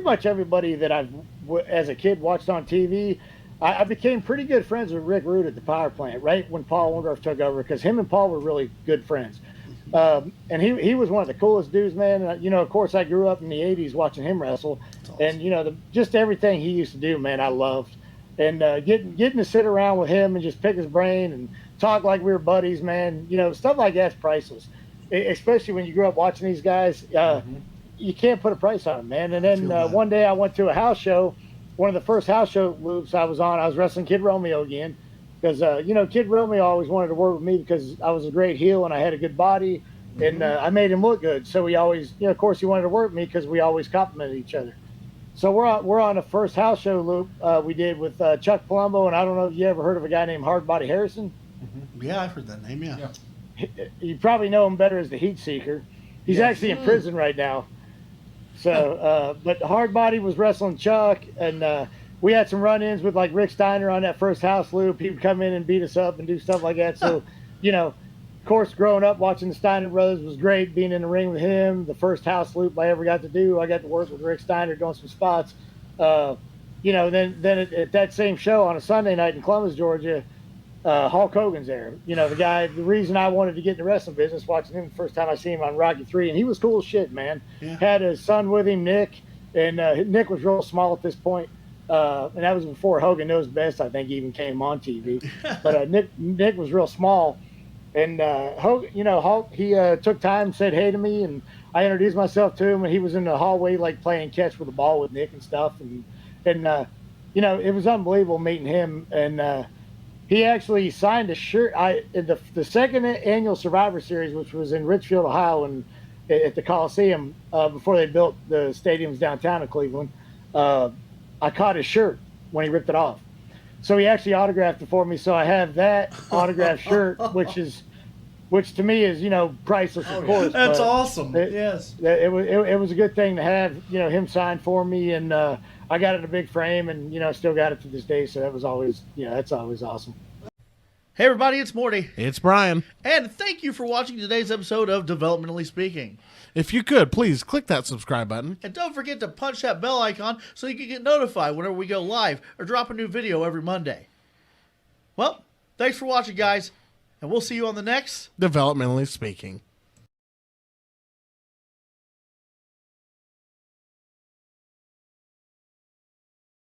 much everybody that as a kid, watched on TV. I became pretty good friends with Rick Rude at the power plant right when Paul Orndorff took over, because him and Paul were really good friends. And he was one of the coolest dudes, man. And, of course, I grew up in the 80s watching him wrestle. Awesome. And, just everything he used to do, man, I loved. And getting to sit around with him and just pick his brain and talk like we were buddies, man, stuff like that's priceless. Especially when you grew up watching these guys. You can't put a price on them, man. And then one day I went to a house show. One of the first house show loops I was on, I was wrestling Kid Romeo again. Because, Kid Romeo always wanted to work with me because I was a great heel and I had a good body. And I made him look good. So he always, of course, he wanted to work with me because we always complimented each other. So we're on the first house show loop we did with Chuck Palumbo. And I don't know if you ever heard of a guy named Hardbody Harrison. Yeah, I've heard that name, yeah. You probably know him better as the Heat Seeker. He's actually in prison right now. So, but Hardbody was wrestling Chuck, and we had some run-ins with like Rick Steiner on that first house loop. He would come in and beat us up and do stuff like that. So, of course, growing up watching the Steiner brothers was great. Being in the ring with him, the first house loop I ever got to do, I got to work with Rick Steiner doing some spots. Then at that same show on a Sunday night in Columbus, Georgia, Hulk Hogan's there. The reason I wanted to get in the wrestling business, watching him the first time I seen him on Rocky III, and he was cool as shit, man. Yeah. Had his son with him, Nick, and Nick was real small at this point. And that was before Hogan Knows Best, I think, even came on TV. But Nick was real small. And Hulk, he took time, said hey to me, and I introduced myself to him, and he was in the hallway, like, playing catch with the ball with Nick and stuff. And it was unbelievable meeting him. And he actually signed a shirt. The second annual Survivor Series, which was in Richfield, Ohio, and at the Coliseum before they built the stadiums downtown in Cleveland, I caught his shirt when he ripped it off. So he actually autographed it for me. So I have that autographed shirt, which to me is priceless, of course. That's awesome. Yes, it was a good thing to have him sign for me, and I got it in a big frame, and I still got it to this day. So that was always that's always awesome. Hey everybody, it's Morty. It's Brian. And thank you for watching today's episode of Developmentally Speaking. If you could, please click that subscribe button. And don't forget to punch that bell icon so you can get notified whenever we go live or drop a new video every Monday. Well, thanks for watching, guys, and we'll see you on the next Developmentally Speaking.